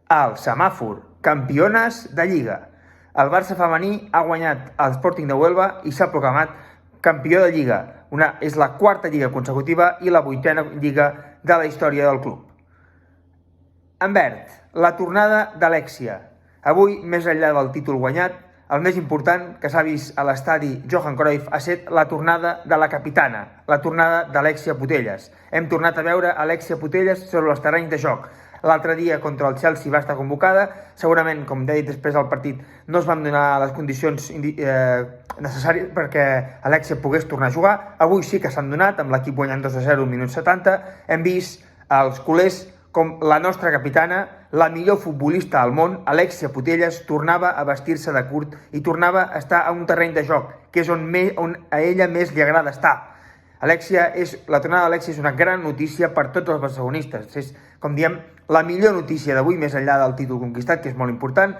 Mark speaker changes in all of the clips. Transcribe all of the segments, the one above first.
Speaker 1: al semàfor, campiones de Lliga. El Barça femení ha guanyat el Sporting de Huelva i s'ha proclamat campió de Lliga. És la quarta Lliga consecutiva i la 8a Lliga de la història del club. En verd, la tornada d'Alexia. Avui, més enllà del títol guanyat, el més important que s'ha vist a l'estadi Johan Cruyff ha estat la tornada de la capitana, la tornada d'Alexia Putellas. Hem tornat a veure Alexia Putellas sobre els terrenys de joc. L'altre dia contra el Chelsea va estar convocada, segurament, com he dit després del partit, no es van donar les condicions necessàries perquè Alexia pogués tornar a jugar. Avui sí que s'han donat, amb l'equip guanyant 2-0 al minut 70. Hem vist els culers com la nostra capitana, la millor futbolista al món, Alexia Putellas, tornava a vestir-se de curt i tornava a estar a un terreny de joc, que és on a ella més li agrada estar. La tornada d'Alexia és una gran notícia per tots els barcelonistes. És, com diem, la millor notícia d'avui, més enllà del títol conquistat, que és molt important.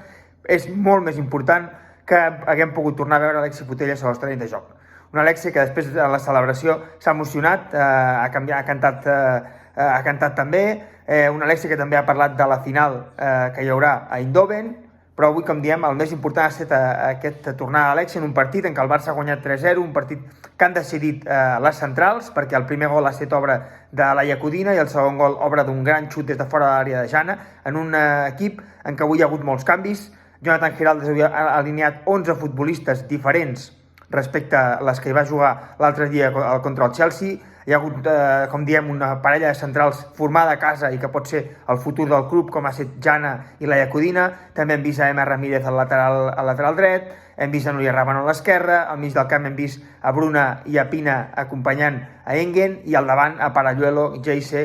Speaker 1: És molt més important que haguem pogut tornar a veure Alexia Putellas als terrenys de joc. Una Alexia que després de la celebració s'ha emocionat, ha cantat també, una Alexia que també ha parlat de la final que hi haurà a Eindhoven, però avui, com diem, el més important ha estat aquesta tornada d'Alexia en un partit en què el Barça ha guanyat 3-0, un partit que han decidit les centrals, perquè el primer gol ha estat obra de Laia Codina i el segon gol obra d'un gran xut des de fora de l'àrea de Jana, en un equip en què avui hi ha hagut molts canvis. Jonathan Giraldes ha alineat 11 futbolistes diferents respecte a les que hi va jugar l'altre dia contra el Chelsea. Hi ha hagut, com diem, una parella de centrals formada a casa i que pot ser el futur del club, com ha estat Jana i Laia Codina. També hem vist a Emma Ramírez al lateral dret, hem vist a Núria Rábano a l'esquerra, al mig del camp hem vist a Bruna i a Pina acompanyant a Engen i al davant a Paralluelo, Geise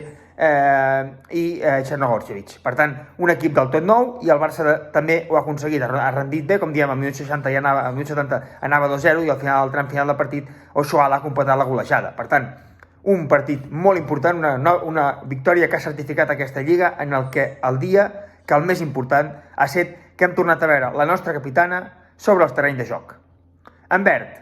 Speaker 1: i Chernogorjevic. Per tant, un equip del tot nou i el Barça també ho ha aconseguit, ha rendit bé, com diem, al minut 60 anava 2-0 i al final del tram final del partit Oshoala ha completat la golejada. Per tant, un partit molt important, una victòria que ha certificat aquesta Lliga en el que el dia que el més important ha estat que hem tornat a veure la nostra capitana sobre els terrenys de joc. En verd,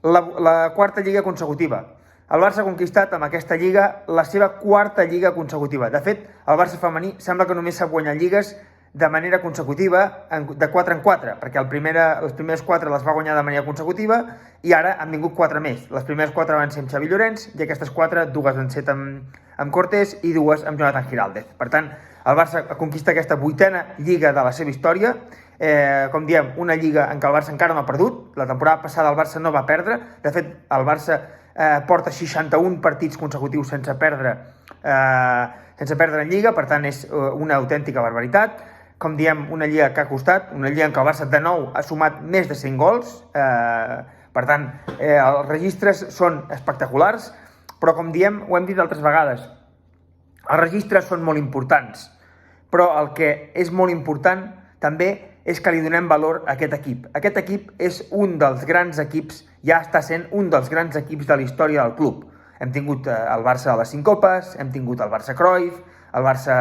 Speaker 1: la quarta Lliga consecutiva. El Barça ha conquistat amb aquesta Lliga la seva quarta Lliga consecutiva. De fet, el Barça femení sembla que només sap guanyar lligues de manera consecutiva de 4 en 4, perquè les primeres 4 les va guanyar de manera consecutiva i ara han vingut 4 més. Les primeres 4 van ser amb Xavi Llorens i aquestes 4, 2 han estat amb Cortés i 2 amb Jonathan Giraldez. Per tant, el Barça conquista aquesta 8a Lliga de la seva història. Com diem, una Lliga en què el Barça encara no ha perdut. La temporada passada el Barça no va perdre. De fet, el Barça porta 61 partits consecutius sense perdre en Lliga, per tant és una autèntica barbaritat. Com diem, una Lliga que ha costat, una Lliga en què el Barça de nou ha sumat més de 100 gols, per tant, els registres són espectaculars, però com diem, ho hem dit altres vegades, els registres són molt importants, però el que és molt important també és que li donem valor a aquest equip. Aquest equip és un dels grans equips, ja està sent un dels grans equips de la història del club. Hem tingut el Barça de les 5 copes, hem tingut el Barça Cruyff, el Barça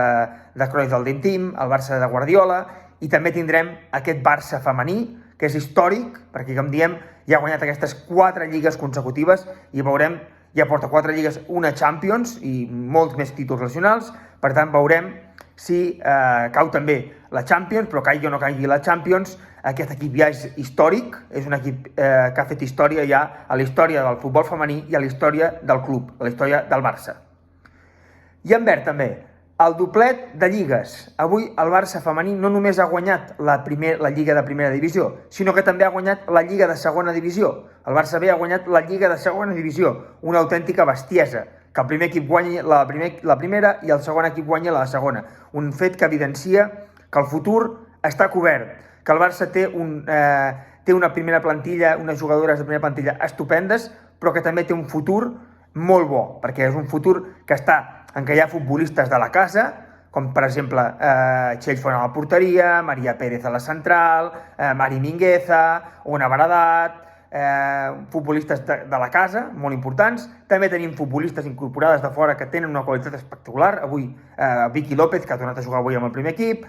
Speaker 1: de Cruyff del Dream Team, el Barça de Guardiola, i també tindrem aquest Barça femení, que és històric, perquè, com diem, ja ha guanyat aquestes 4 lligues consecutives i veurem, ja porta 4 lligues, una Champions i molts més títols nacionals. Per tant, veurem si cau també la Champions, però caigui o no caigui la Champions, aquest equip ja és històric, és un equip que ha fet història ja a la història del futbol femení i a la història del club, a la història del Barça. I en verd també, el doblet de lligues. Avui el Barça femení no només ha guanyat la Lliga de Primera Divisió, sinó que també ha guanyat la Lliga de Segona Divisió. El Barça B ha guanyat la Lliga de Segona Divisió, una autèntica bestiesa, que el primer equip guanyi la primera i el segon equip guanyi la segona. Un fet que evidencia que el futur està cobert, que el Barça té una primera plantilla, unes jugadores de primera plantilla estupendes, però que també té un futur molt bo, perquè és un futur que està en què hi ha futbolistes de la casa, com per exemple Txell Font a la porteria, Maria Pérez a la central, Mari Mingueza, Ona Baradat, futbolistes de la casa, molt importants. També tenim futbolistes incorporades de fora que tenen una qualitat espectacular. Avui Vicky López, que ha tornat a jugar avui amb el primer equip,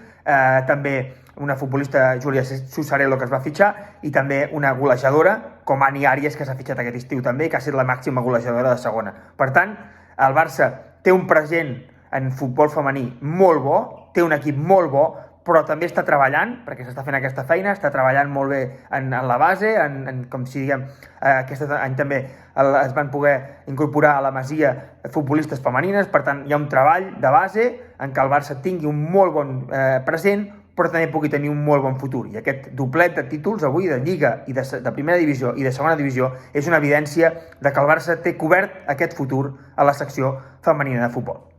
Speaker 1: també una futbolista, Júlia Susarello, que es va fitxar, i també una golejadora, com Ani Àries, que s'ha fitxat aquest estiu també, que ha estat la màxima golejadora de segona. Per tant, el Barça té un present en futbol femení molt bo, té un equip molt bo, però també està treballant, perquè s'està fent aquesta feina, està treballant molt bé en la base, com si diguem, aquest any també es van poder incorporar a la Masia futbolistes femenines, per tant hi ha un treball de base en què el Barça tingui un molt bon present, però també pugui tenir un molt bon futur. I aquest doblet de títols avui de Lliga i de primera divisió i de segona divisió és una evidència de que el Barça té cobert aquest futur a la secció femenina de futbol.